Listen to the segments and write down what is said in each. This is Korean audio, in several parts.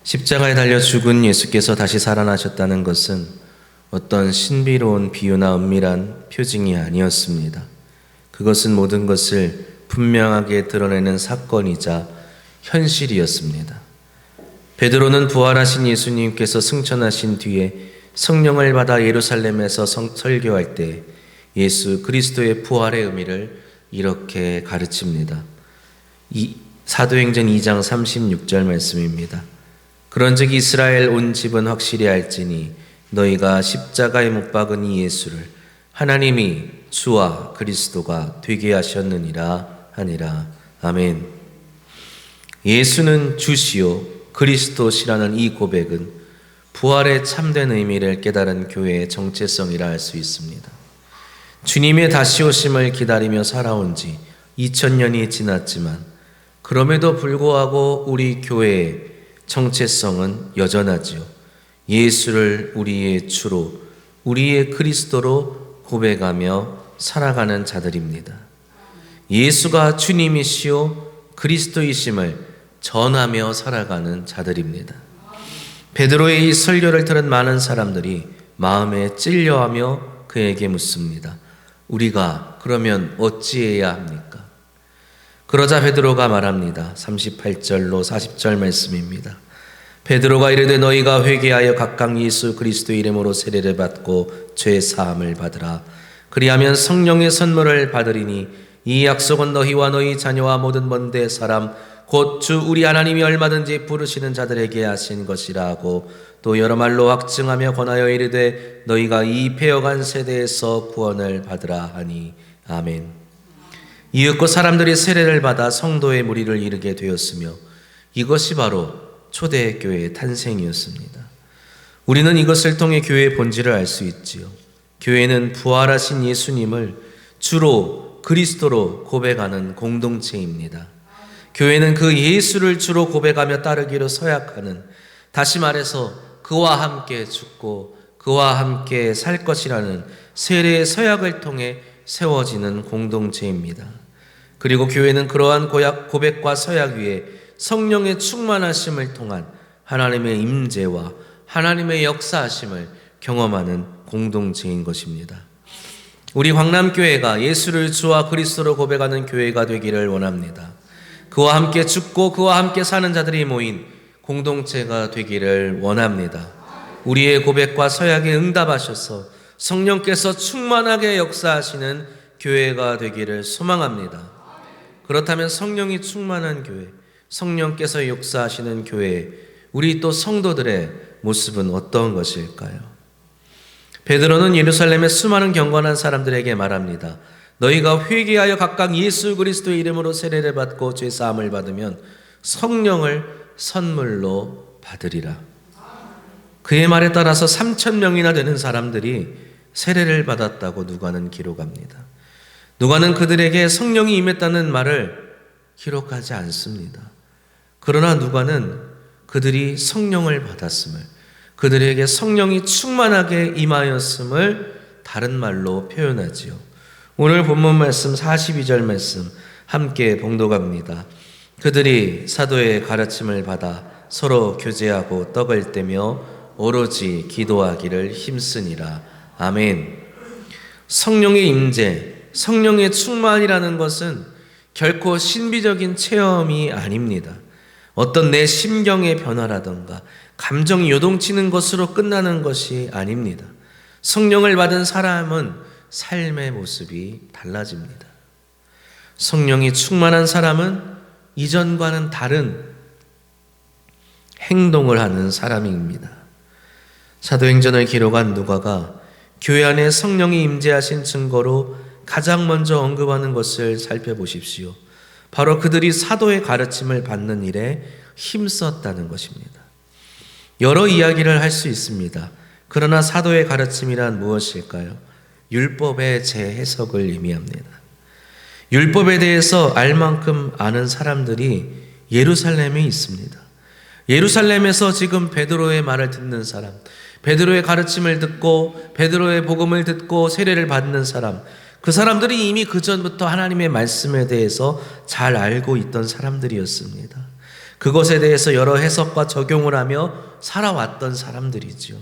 십자가에 달려 죽은 예수께서 다시 살아나셨다는 것은 어떤 신비로운 비유나 은밀한 표징이 아니었습니다. 그것은 모든 것을 분명하게 드러내는 사건이자 현실이었습니다. 베드로는 부활하신 예수님께서 승천하신 뒤에 성령을 받아 예루살렘에서 설교할 때 예수 그리스도의 부활의 의미를 이렇게 가르칩니다. 사도행전 2장 36절 말씀입니다. 그런즉 이스라엘 온 집은 확실히 알지니 너희가 십자가에 못 박은 이 예수를 하나님이 주와 그리스도가 되게 하셨느니라 하니라. 아멘. 예수는 주시요 그리스도시라는 이 고백은 부활의 참된 의미를 깨달은 교회의 정체성이라 할 수 있습니다. 주님의 다시 오심을 기다리며 살아온 지 2000년이 지났지만 그럼에도 불구하고 우리 교회의 정체성은 여전하지요. 예수를 우리의 주로, 우리의 그리스도로 고백하며 살아가는 자들입니다. 예수가 주님이시요 그리스도이심을 전하며 살아가는 자들입니다. 베드로의 이 설교를 들은 많은 사람들이 마음에 찔려하며 그에게 묻습니다. 우리가 그러면 어찌해야 합니까? 그러자 베드로가 말합니다. 38절로 40절 말씀입니다. 베드로가 이르되 너희가 회개하여 각각 예수 그리스도의 이름으로 세례를 받고 죄 사함을 받으라. 그리하면 성령의 선물을 받으리니 이 약속은 너희와 너희 자녀와 모든 먼데 사람 곧 주 우리 하나님이 얼마든지 부르시는 자들에게 하신 것이라 하고 또 여러 말로 확증하며 권하여 이르되 너희가 이 패역한 세대에서 구원을 받으라 하니. 아멘. 이윽고 사람들이 세례를 받아 성도의 무리를 이루게 되었으며 이것이 바로 초대교회의 탄생이었습니다. 우리는 이것을 통해 교회의 본질을 알 수 있지요. 교회는 부활하신 예수님을 주로 그리스도로 고백하는 공동체입니다. 교회는 그 예수를 주로 고백하며 따르기로 서약하는, 다시 말해서 그와 함께 죽고 그와 함께 살 것이라는 세례의 서약을 통해 세워지는 공동체입니다. 그리고 교회는 그러한 고백과 서약 위에 성령의 충만하심을 통한 하나님의 임재와 하나님의 역사하심을 경험하는 공동체인 것입니다. 우리 광남교회가 예수를 주와 그리스도로 고백하는 교회가 되기를 원합니다. 그와 함께 죽고 그와 함께 사는 자들이 모인 공동체가 되기를 원합니다. 우리의 고백과 서약에 응답하셔서 성령께서 충만하게 역사하시는 교회가 되기를 소망합니다. 그렇다면 성령이 충만한 교회, 성령께서 역사하시는 교회, 우리 또 성도들의 모습은 어떤 것일까요? 베드로는 예루살렘의 수많은 경건한 사람들에게 말합니다. 너희가 회개하여 각각 예수 그리스도의 이름으로 세례를 받고 죄 사함을 받으면 성령을 선물로 받으리라. 그의 말에 따라서 3,000명이나 되는 사람들이 세례를 받았다고 누가는 기록합니다. 누가는 그들에게 성령이 임했다는 말을 기록하지 않습니다. 그러나 누가는 그들이 성령을 받았음을, 그들에게 성령이 충만하게 임하였음을 다른 말로 표현하지요. 오늘 본문 말씀 42절 말씀 함께 봉독합니다. 그들이 사도의 가르침을 받아 서로 교제하고 떡을 떼며 오로지 기도하기를 힘쓰니라. 아멘. 성령의 임재, 성령의 충만이라는 것은 결코 신비적인 체험이 아닙니다. 어떤 내 심경의 변화라던가 감정이 요동치는 것으로 끝나는 것이 아닙니다. 성령을 받은 사람은 삶의 모습이 달라집니다. 성령이 충만한 사람은 이전과는 다른 행동을 하는 사람입니다. 사도행전을 기록한 누가가 교회 안에 성령이 임재하신 증거로 가장 먼저 언급하는 것을 살펴보십시오. 바로 그들이 사도의 가르침을 받는 일에 힘썼다는 것입니다. 여러 이야기를 할 수 있습니다. 그러나 사도의 가르침이란 무엇일까요? 율법의 재해석을 의미합니다. 율법에 대해서 알 만큼 아는 사람들이 예루살렘에 있습니다. 예루살렘에서 지금 베드로의 말을 듣는 사람, 베드로의 가르침을 듣고 베드로의 복음을 듣고 세례를 받는 사람, 그 사람들이 이미 그전부터 하나님의 말씀에 대해서 잘 알고 있던 사람들이었습니다. 그것에 대해서 여러 해석과 적용을 하며 살아왔던 사람들이지요.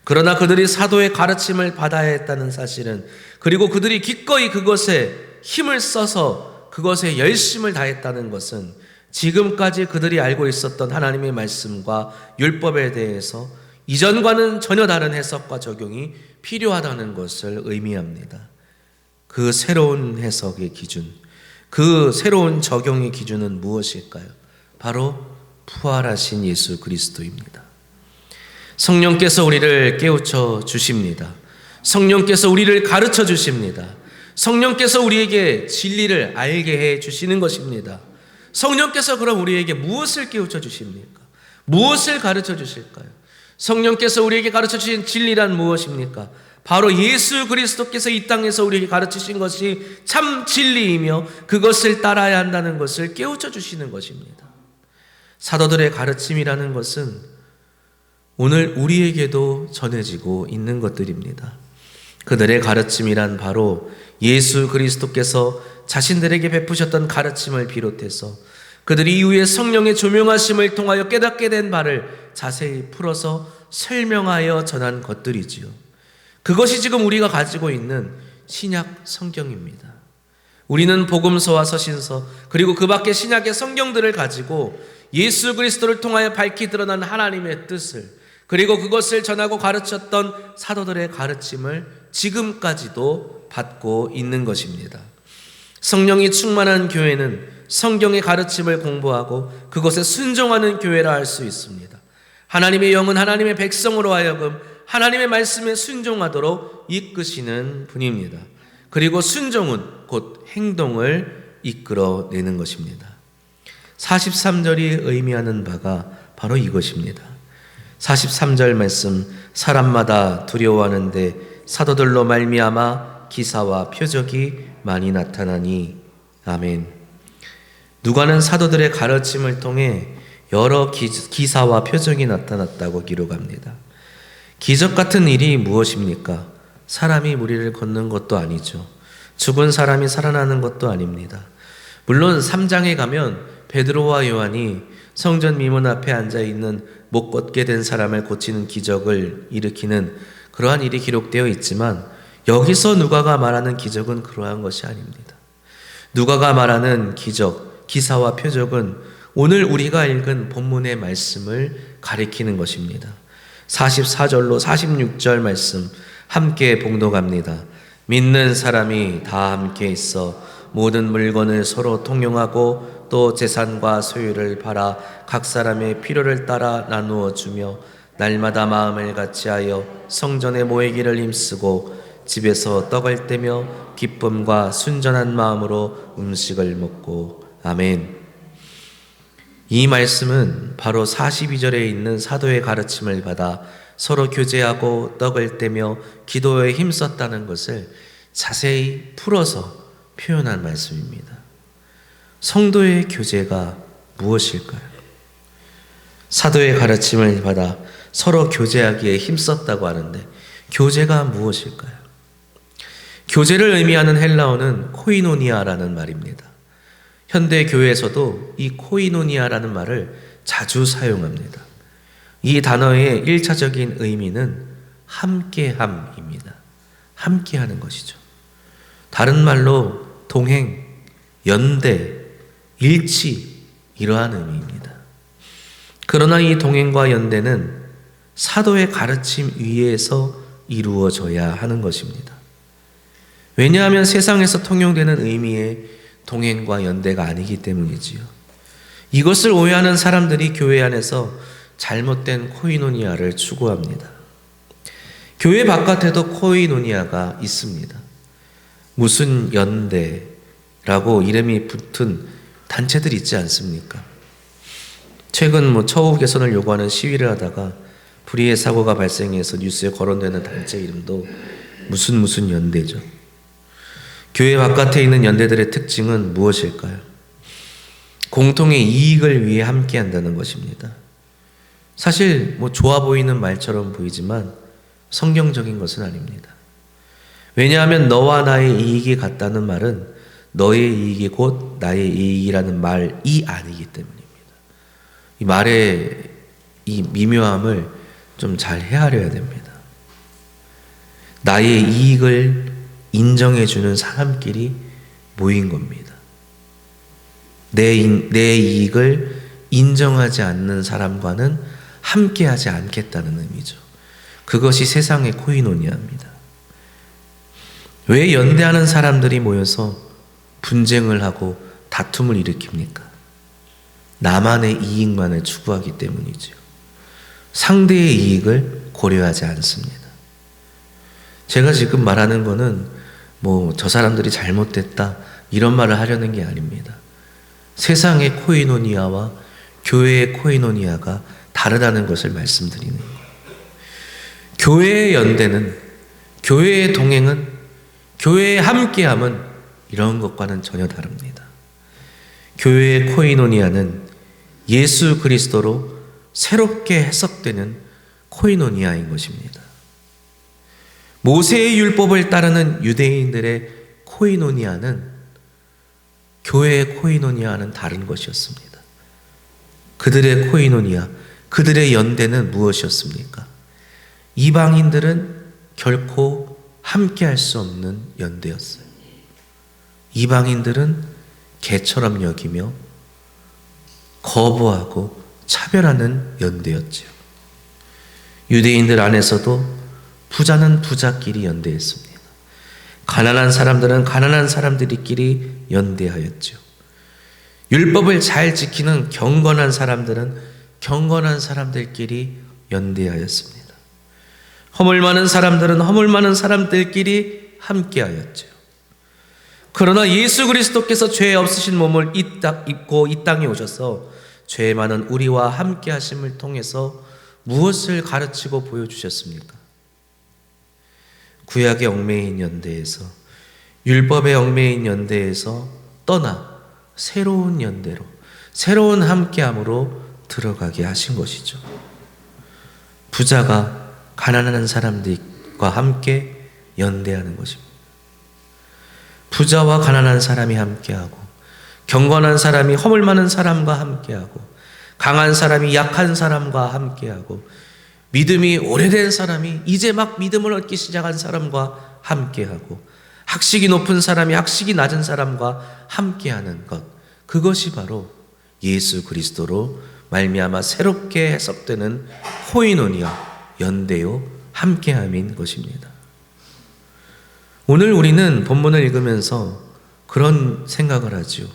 그러나 그들이 사도의 가르침을 받아야 했다는 사실은, 그리고 그들이 기꺼이 그것에 힘을 써서 그것에 열심을 다했다는 것은 지금까지 그들이 알고 있었던 하나님의 말씀과 율법에 대해서 이전과는 전혀 다른 해석과 적용이 필요하다는 것을 의미합니다. 그 새로운 해석의 기준, 그 새로운 적용의 기준은 무엇일까요? 바로 부활하신 예수 그리스도입니다. 성령께서 우리를 깨우쳐 주십니다. 성령께서 우리를 가르쳐 주십니다. 성령께서 우리에게 진리를 알게 해 주시는 것입니다. 성령께서 그럼 우리에게 무엇을 깨우쳐 주십니까? 무엇을 가르쳐 주실까요? 성령께서 우리에게 가르쳐 주신 진리란 무엇입니까? 바로 예수 그리스도께서 이 땅에서 우리에게 가르치신 것이 참 진리이며 그것을 따라야 한다는 것을 깨우쳐 주시는 것입니다. 사도들의 가르침이라는 것은 오늘 우리에게도 전해지고 있는 것들입니다. 그들의 가르침이란 바로 예수 그리스도께서 자신들에게 베푸셨던 가르침을 비롯해서 그들이 이후에 성령의 조명하심을 통하여 깨닫게 된 바를 자세히 풀어서 설명하여 전한 것들이지요. 그것이 지금 우리가 가지고 있는 신약 성경입니다. 우리는 복음서와 서신서 그리고 그 밖의 신약의 성경들을 가지고 예수 그리스도를 통하여 밝히 드러난 하나님의 뜻을, 그리고 그것을 전하고 가르쳤던 사도들의 가르침을 지금까지도 받고 있는 것입니다. 성령이 충만한 교회는 성경의 가르침을 공부하고 그것에 순종하는 교회라 할 수 있습니다. 하나님의 영은 하나님의 백성으로 하여금 하나님의 말씀에 순종하도록 이끄시는 분입니다. 그리고 순종은 곧 행동을 이끌어내는 것입니다. 43절이 의미하는 바가 바로 이것입니다. 43절 말씀, 사람마다 두려워하는데 사도들로 말미암아 기사와 표적이 많이 나타나니. 아멘. 누가는 사도들의 가르침을 통해 여러 기사와 표적이 나타났다고 기록합니다. 기적 같은 일이 무엇입니까? 사람이 무리를 걷는 것도 아니죠. 죽은 사람이 살아나는 것도 아닙니다. 물론 3장에 가면 베드로와 요한이 성전 미문 앞에 앉아있는 못 걷게 된 사람을 고치는 기적을 일으키는 그러한 일이 기록되어 있지만, 여기서 누가가 말하는 기적은 그러한 것이 아닙니다. 누가가 말하는 기적, 기사와 표적은 오늘 우리가 읽은 본문의 말씀을 가리키는 것입니다. 44절로 46절 말씀 함께 봉독합니다. 믿는 사람이 다 함께 있어 모든 물건을 서로 통용하고 또 재산과 소유를 팔아 각 사람의 필요를 따라 나누어 주며 날마다 마음을 같이하여 성전에 모이기를 힘쓰고 집에서 떡을 떼며 기쁨과 순전한 마음으로 음식을 먹고. 아멘. 이 말씀은 바로 42절에 있는 사도의 가르침을 받아 서로 교제하고 떡을 떼며 기도에 힘썼다는 것을 자세히 풀어서 표현한 말씀입니다. 성도의 교제가 무엇일까요? 사도의 가르침을 받아 서로 교제하기에 힘썼다고 하는데 교제가 무엇일까요? 교제를 의미하는 헬라어는 코이노니아라는 말입니다. 현대 교회에서도 이 코이노니아라는 말을 자주 사용합니다. 이 단어의 1차적인 의미는 함께함입니다. 함께하는 것이죠. 다른 말로 동행, 연대, 일치, 이러한 의미입니다. 그러나 이 동행과 연대는 사도의 가르침 위에서 이루어져야 하는 것입니다. 왜냐하면 세상에서 통용되는 의미의 동행과 연대가 아니기 때문이지요. 이것을 오해하는 사람들이 교회 안에서 잘못된 코이노니아를 추구합니다. 교회 바깥에도 코이노니아가 있습니다. 무슨 연대라고 이름이 붙은 단체들 있지 않습니까? 최근 처우 개선을 요구하는 시위를 하다가 불의의 사고가 발생해서 뉴스에 거론되는 단체 이름도 무슨 연대죠. 교회 바깥에 있는 연대들의 특징은 무엇일까요? 공통의 이익을 위해 함께 한다는 것입니다. 사실 좋아 보이는 말처럼 보이지만 성경적인 것은 아닙니다. 왜냐하면 너와 나의 이익이 같다는 말은 너의 이익이 곧 나의 이익이라는 말이 아니기 때문입니다. 이 말의 이 미묘함을 좀 잘 헤아려야 됩니다. 나의 이익을 인정해주는 사람끼리 모인 겁니다. 내 이익을 인정하지 않는 사람과는 함께하지 않겠다는 의미죠. 그것이 세상의 코이노니아입니다. 왜 연대하는 사람들이 모여서 분쟁을 하고 다툼을 일으킵니까? 나만의 이익만을 추구하기 때문이죠. 상대의 이익을 고려하지 않습니다. 제가 지금 말하는 거는 저 사람들이 잘못됐다 이런 말을 하려는 게 아닙니다. 세상의 코이노니아와 교회의 코이노니아가 다르다는 것을 말씀드리는 거예요. 교회의 연대는, 교회의 동행은, 교회의 함께함은 이런 것과는 전혀 다릅니다. 교회의 코이노니아는 예수 그리스도로 새롭게 해석되는 코이노니아인 것입니다. 모세의 율법을 따르는 유대인들의 코이노니아는 교회의 코이노니아는 다른 것이었습니다. 그들의 코이노니아, 그들의 연대는 무엇이었습니까? 이방인들은 결코 함께할 수 없는 연대였어요. 이방인들은 개처럼 여기며 거부하고 차별하는 연대였지요. 유대인들 안에서도 부자는 부자끼리 연대했습니다. 가난한 사람들은 가난한 사람들끼리 연대하였죠. 율법을 잘 지키는 경건한 사람들은 경건한 사람들끼리 연대하였습니다. 허물 많은 사람들은 허물 많은 사람들끼리 함께하였죠. 그러나 예수 그리스도께서 죄 없으신 몸을 입고 이 땅에 오셔서 죄 많은 우리와 함께 하심을 통해서 무엇을 가르치고 보여주셨습니까? 구약의 얽매인 연대에서, 율법의 얽매인 연대에서 떠나 새로운 연대로, 새로운 함께함으로 들어가게 하신 것이죠. 부자가 가난한 사람들과 함께 연대하는 것입니다. 부자와 가난한 사람이 함께하고, 경건한 사람이 허물 많은 사람과 함께하고, 강한 사람이 약한 사람과 함께하고, 믿음이 오래된 사람이 이제 막 믿음을 얻기 시작한 사람과 함께하고, 학식이 높은 사람이 학식이 낮은 사람과 함께하는 것, 그것이 바로 예수 그리스도로 말미암아 새롭게 해석되는 코이노니아, 연대요 함께함인 것입니다. 오늘 우리는 본문을 읽으면서 그런 생각을 하죠.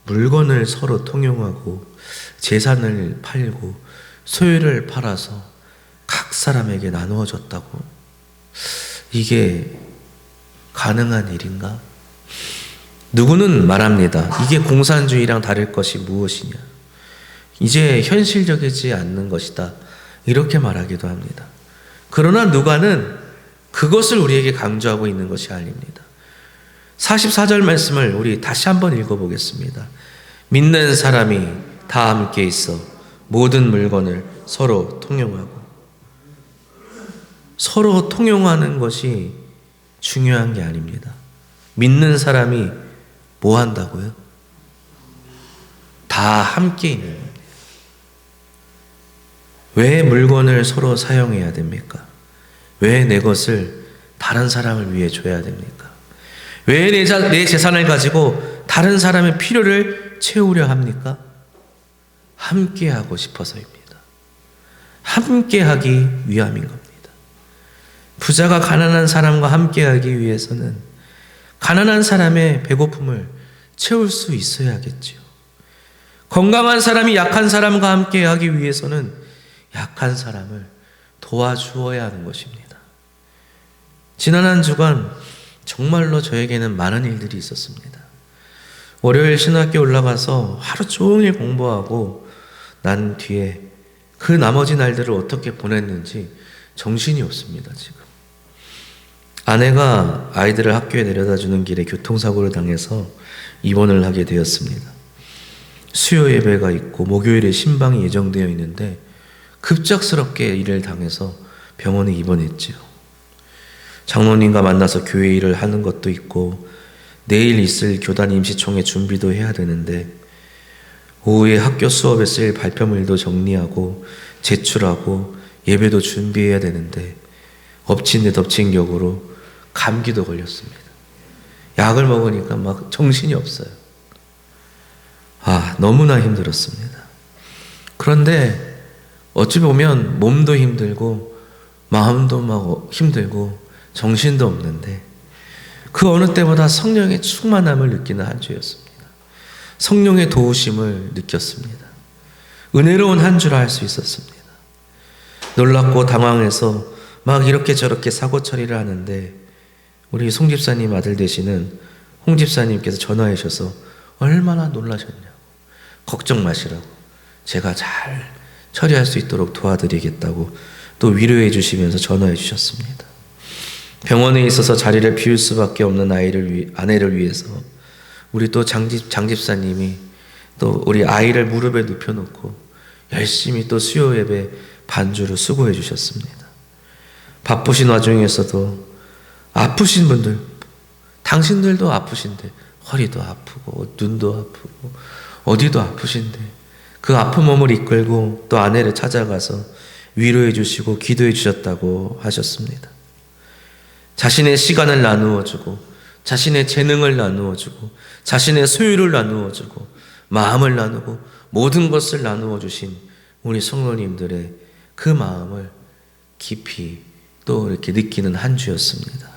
물건을 서로 통용하고 재산을 팔고 소유를 팔아서 각 사람에게 나누어 줬다고? 이게 가능한 일인가? 누구는 말합니다. 이게 공산주의랑 다를 것이 무엇이냐? 이제 현실적이지 않는 것이다. 이렇게 말하기도 합니다. 그러나 누가는 그것을 우리에게 강조하고 있는 것이 아닙니다. 44절 말씀을 우리 다시 한번 읽어보겠습니다. 믿는 사람이 다 함께 있어 모든 물건을 서로 통용하고. 서로 통용하는 것이 중요한 게 아닙니다. 믿는 사람이 뭐 한다고요? 다 함께 있는 겁니다. 왜 물건을 서로 사용해야 됩니까? 왜 내 것을 다른 사람을 위해 줘야 됩니까? 왜 내 재산을 가지고 다른 사람의 필요를 채우려 합니까? 함께하고 싶어서입니다. 함께하기 위함인 겁니다. 부자가 가난한 사람과 함께하기 위해서는 가난한 사람의 배고픔을 채울 수 있어야겠지요. 건강한 사람이 약한 사람과 함께하기 위해서는 약한 사람을 도와주어야 하는 것입니다. 지난 한 주간 정말로 저에게는 많은 일들이 있었습니다. 월요일 신학교 올라가서 하루 종일 공부하고 난 뒤에 그 나머지 날들을 어떻게 보냈는지 정신이 없습니다, 지금. 아내가 아이들을 학교에 데려다 주는 길에 교통사고를 당해서 입원을 하게 되었습니다. 수요 예배가 있고 목요일에 신방이 예정되어 있는데 급작스럽게 일을 당해서 병원에 입원했지요. 장로님과 만나서 교회 일을 하는 것도 있고 내일 있을 교단 임시총회 준비도 해야 되는데 오후에 학교 수업에 쓸 발표물도 정리하고 제출하고 예배도 준비해야 되는데 엎친 데 덮친 격으로 감기도 걸렸습니다. 약을 먹으니까 막 정신이 없어요. 너무나 힘들었습니다. 그런데 어찌 보면 몸도 힘들고 마음도 막 힘들고 정신도 없는데 그 어느 때보다 성령의 충만함을 느끼는 한 주였습니다. 성령의 도우심을 느꼈습니다. 은혜로운 한 주라 할 수 있었습니다. 놀랍고 당황해서 막 이렇게 저렇게 사고 처리를 하는데 우리 송 집사님 아들 되시는 홍 집사님께서 전화해 주셔서 얼마나 놀라셨냐고, 걱정 마시라고, 제가 잘 처리할 수 있도록 도와드리겠다고 또 위로해 주시면서 전화해 주셨습니다. 병원에 있어서 자리를 비울 수밖에 없는 아내를 위해서 우리 또 장 집사님이 또 우리 아이를 무릎에 눕혀놓고 열심히 또 수요 예배 반주를 수고해 주셨습니다. 바쁘신 와중에서도 아프신 분들, 당신들도 아프신데 허리도 아프고 눈도 아프고 어디도 아프신데 그 아픈 몸을 이끌고 또 아내를 찾아가서 위로해 주시고 기도해 주셨다고 하셨습니다. 자신의 시간을 나누어 주고 자신의 재능을 나누어 주고 자신의 소유를 나누어 주고 마음을 나누고 모든 것을 나누어 주신 우리 성도님들의 그 마음을 깊이 또 이렇게 느끼는 한 주였습니다.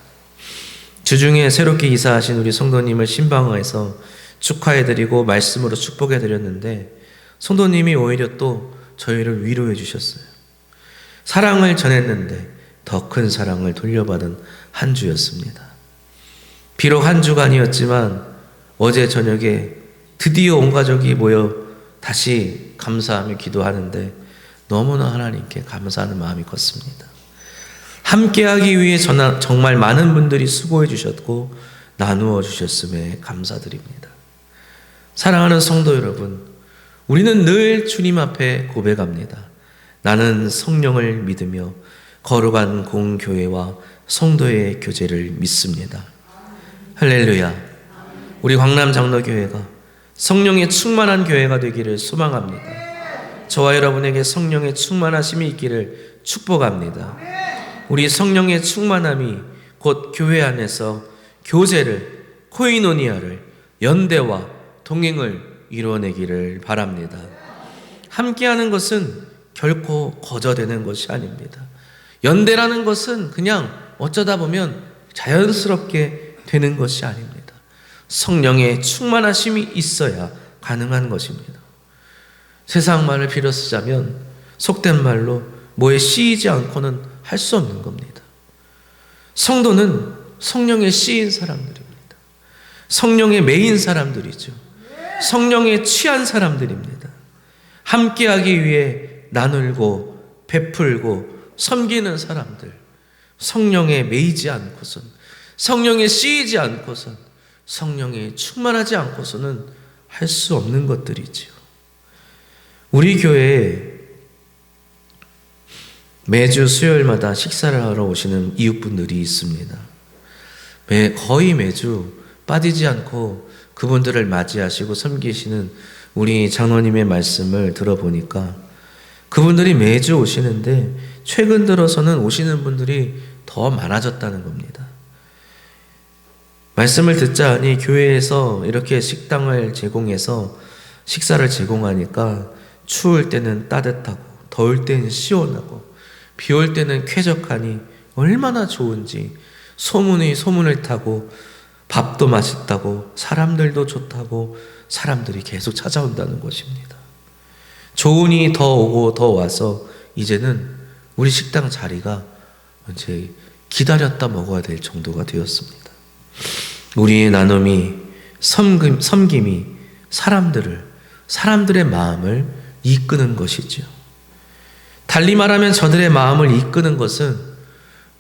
주중에 새롭게 이사하신 우리 성도님을 신방에서 축하해드리고 말씀으로 축복해드렸는데 성도님이 오히려 또 저희를 위로해 주셨어요. 사랑을 전했는데 더 큰 사랑을 돌려받은 한 주였습니다. 비록 한 주간이었지만 어제 저녁에 드디어 온 가족이 모여 다시 감사하며 기도하는데 너무나 하나님께 감사하는 마음이 컸습니다. 함께하기 위해 정말 많은 분들이 수고해 주셨고 나누어 주셨음에 감사드립니다. 사랑하는 성도 여러분, 우리는 늘 주님 앞에 고백합니다. 나는 성령을 믿으며 거룩한 공교회와 성도의 교제를 믿습니다. 할렐루야. 우리 광남 장로교회가 성령의 충만한 교회가 되기를 소망합니다. 저와 여러분에게 성령의 충만하심이 있기를 축복합니다. 우리 성령의 충만함이 곧 교회 안에서 교제를, 코이노니아를, 연대와 동행을 이루어내기를 바랍니다. 함께하는 것은 결코 거저되는 것이 아닙니다. 연대라는 것은 그냥 어쩌다 보면 자연스럽게 되는 것이 아닙니다. 성령의 충만하심이 있어야 가능한 것입니다. 세상 말을 빌어 쓰자면 속된 말로 뭐에 씌이지 않고는 할 수 없는 겁니다. 성도는 성령에 씌인 사람들입니다. 성령에 매인 사람들이죠. 성령에 취한 사람들입니다. 함께하기 위해 나누고 베풀고 섬기는 사람들, 성령에 매이지 않고선, 성령에 씌이지 않고선, 성령에 충만하지 않고서는 할 수 없는 것들이지요. 우리 교회에 매주 수요일마다 식사를 하러 오시는 이웃분들이 있습니다. 거의 매주 빠지지 않고 그분들을 맞이하시고 섬기시는 우리 장로님의 말씀을 들어보니까 그분들이 매주 오시는데 최근 들어서는 오시는 분들이 더 많아졌다는 겁니다. 말씀을 듣자 하니 교회에서 이렇게 식당을 제공해서 식사를 제공하니까 추울 때는 따뜻하고 더울 때는 시원하고 비 올 때는 쾌적하니 얼마나 좋은지 소문이 소문을 타고 밥도 맛있다고 사람들도 좋다고 사람들이 계속 찾아온다는 것입니다. 좋으니 더 오고 더 와서 이제는 우리 식당 자리가 이제 기다렸다 먹어야 될 정도가 되었습니다. 우리의 나눔이 섬김이 사람들의 마음을 이끄는 것이죠. 달리 말하면 저들의 마음을 이끄는 것은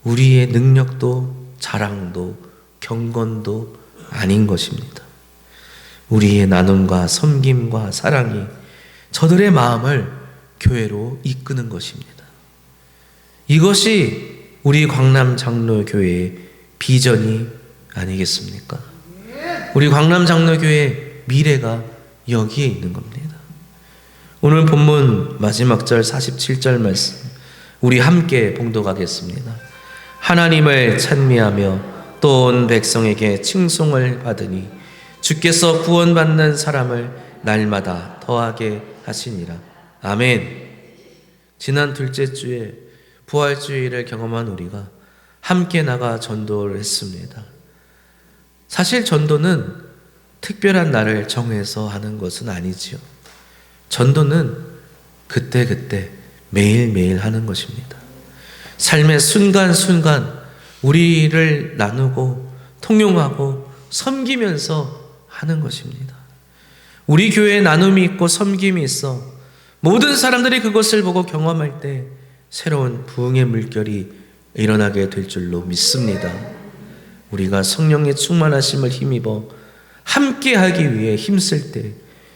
우리의 능력도 자랑도 경건도 아닌 것입니다. 우리의 나눔과 섬김과 사랑이 저들의 마음을 교회로 이끄는 것입니다. 이것이 우리 광남 장로교회의 비전이 아니겠습니까? 우리 광남 장로교회의 미래가 여기에 있는 겁니다. 오늘 본문 마지막 절 47절 말씀 우리 함께 봉독하겠습니다. 하나님을 찬미하며 또 온 백성에게 칭송을 받으니 주께서 구원받는 사람을 날마다 더하게 하시니라. 아멘. 지난 둘째 주에 부활주의를 경험한 우리가 함께 나가 전도를 했습니다. 사실 전도는 특별한 날을 정해서 하는 것은 아니지요. 전도는 그때그때 매일매일 하는 것입니다. 삶의 순간순간 우리를 나누고 통용하고 섬기면서 하는 것입니다. 우리 교회에 나눔이 있고 섬김이 있어 모든 사람들이 그것을 보고 경험할 때 새로운 부흥의 물결이 일어나게 될 줄로 믿습니다. 우리가 성령의 충만하심을 힘입어 함께하기 위해 힘쓸 때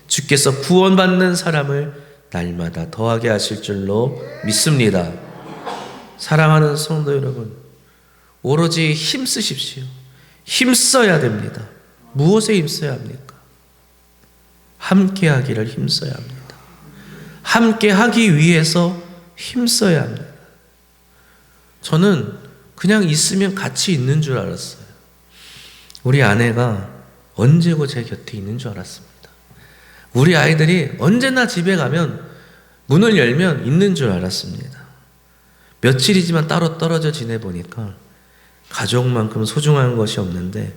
주께서 구원받는 사람을 날마다 더하게 하실 줄로 믿습니다. 사랑하는 성도 여러분, 오로지 힘쓰십시오. 힘써야 됩니다. 무엇에 힘써야 합니까? 함께하기를 힘써야 합니다. 함께하기 위해서 힘써야 합니다. 저는 그냥 있으면 같이 있는 줄 알았어요. 우리 아내가 언제고 제 곁에 있는 줄 알았습니다. 우리 아이들이 언제나 집에 가면 문을 열면 있는 줄 알았습니다. 며칠이지만 따로 떨어져 지내보니까 가족만큼 소중한 것이 없는데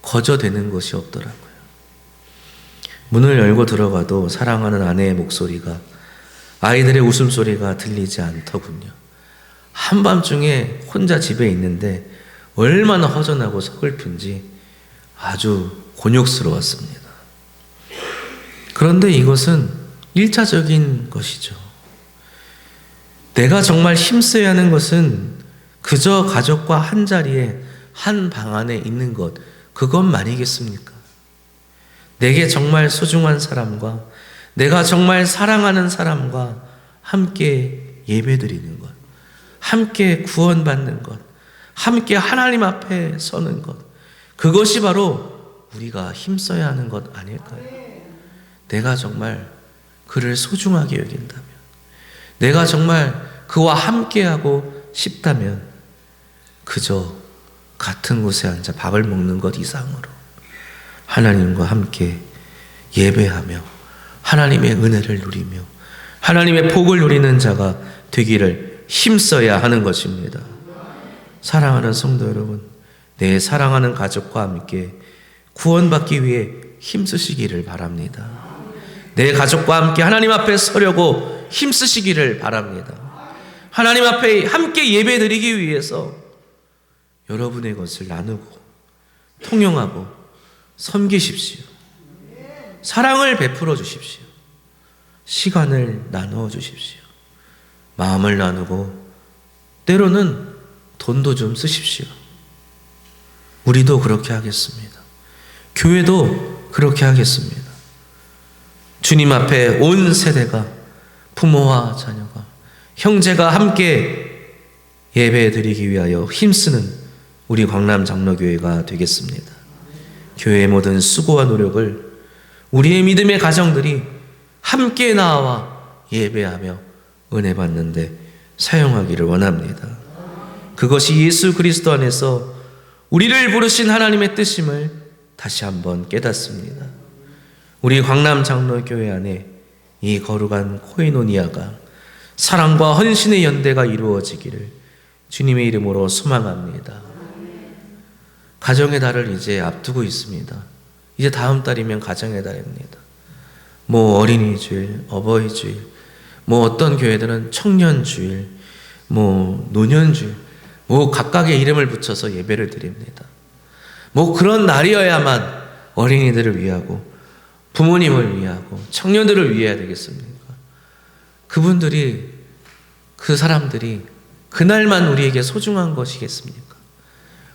거저되는 것이 없더라고요. 문을 열고 들어가도 사랑하는 아내의 목소리가, 아이들의 웃음소리가 들리지 않더군요. 한밤중에 혼자 집에 있는데 얼마나 허전하고 서글픈지 아주 곤욕스러웠습니다. 그런데 이것은 1차적인 것이죠. 내가 정말 힘써야 하는 것은 그저 가족과 한 자리에 한 방 안에 있는 것, 그것만이겠습니까? 내게 정말 소중한 사람과 내가 정말 사랑하는 사람과 함께 예배드리는 것, 함께 구원받는 것, 함께 하나님 앞에 서는 것, 그것이 바로 우리가 힘써야 하는 것 아닐까요? 내가 정말 그를 소중하게 여긴다면, 내가 정말 그와 함께하고 싶다면 그저 같은 곳에 앉아 밥을 먹는 것 이상으로 하나님과 함께 예배하며 하나님의 은혜를 누리며 하나님의 복을 누리는 자가 되기를 힘써야 하는 것입니다. 사랑하는 성도 여러분, 내 사랑하는 가족과 함께 구원받기 위해 힘쓰시기를 바랍니다. 내 가족과 함께 하나님 앞에 서려고 힘쓰시기를 바랍니다. 하나님 앞에 함께 예배드리기 위해서 여러분의 것을 나누고 통용하고 섬기십시오. 사랑을 베풀어 주십시오. 시간을 나누어 주십시오. 마음을 나누고 때로는 돈도 좀 쓰십시오. 우리도 그렇게 하겠습니다. 교회도 그렇게 하겠습니다. 주님 앞에 온 세대가, 부모와 자녀가, 형제가 함께 예배드리기 위하여 힘쓰는 우리 광남 장로교회가 되겠습니다. 교회의 모든 수고와 노력을 우리의 믿음의 가정들이 함께 나와 예배하며 은혜 받는데 사용하기를 원합니다. 그것이 예수 그리스도 안에서 우리를 부르신 하나님의 뜻임을 다시 한번 깨닫습니다. 우리 광남 장로교회 안에 이 거룩한 코이노니아가 사랑과 헌신의 연대가 이루어지기를 주님의 이름으로 소망합니다. 가정의 달을 이제 앞두고 있습니다. 이제 다음 달이면 가정의 달입니다. 뭐 어린이주일, 어버이주일, 뭐 어떤 교회들은 청년주일, 뭐 노년주일, 뭐 각각의 이름을 붙여서 예배를 드립니다. 뭐 그런 날이어야만 어린이들을 위하고 부모님을 위하고 청년들을 위해야 되겠습니까? 그분들이, 그 사람들이 그날만 우리에게 소중한 것이겠습니까?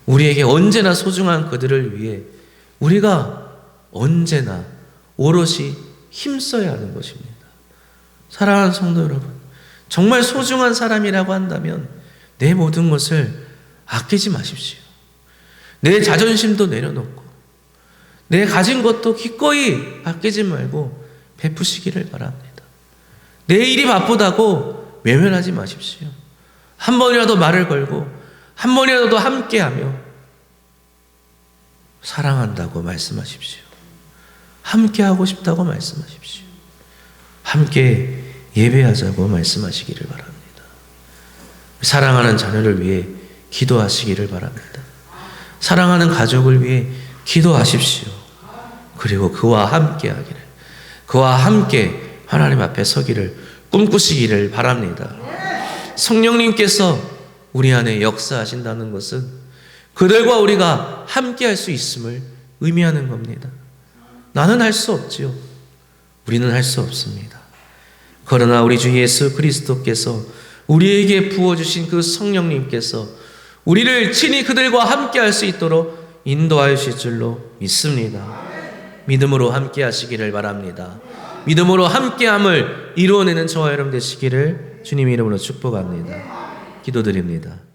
우리에게 언제나 소중한 그들을 위해 우리가 언제나 오롯이 힘써야 하는 것입니다. 사랑하는 성도 여러분, 정말 소중한 사람이라고 한다면 내 모든 것을 아끼지 마십시오. 내 자존심도 내려놓고 내 가진 것도 기꺼이 아끼지 말고 베푸시기를 바랍니다. 내 일이 바쁘다고 외면하지 마십시오. 한 번이라도 말을 걸고 한 번이라도 함께하며 사랑한다고 말씀하십시오. 함께하고 싶다고 말씀하십시오. 함께 예배하자고 말씀하시기를 바랍니다. 사랑하는 자녀를 위해 기도하시기를 바랍니다. 사랑하는 가족을 위해 기도하십시오. 그리고 그와 함께 하기를, 그와 함께 하나님 앞에 서기를 꿈꾸시기를 바랍니다. 성령님께서 우리 안에 역사하신다는 것은 그들과 우리가 함께 할 수 있음을 의미하는 겁니다. 나는 할 수 없지요. 우리는 할 수 없습니다. 그러나 우리 주 예수 그리스도께서 우리에게 부어주신 그 성령님께서 우리를 친히 그들과 함께 할 수 있도록 인도하실 줄로 믿습니다. 믿음으로 함께 하시기를 바랍니다. 믿음으로 함께함을 이루어내는 저와 여러분 되시기를 주님의 이름으로 축복합니다. 기도드립니다.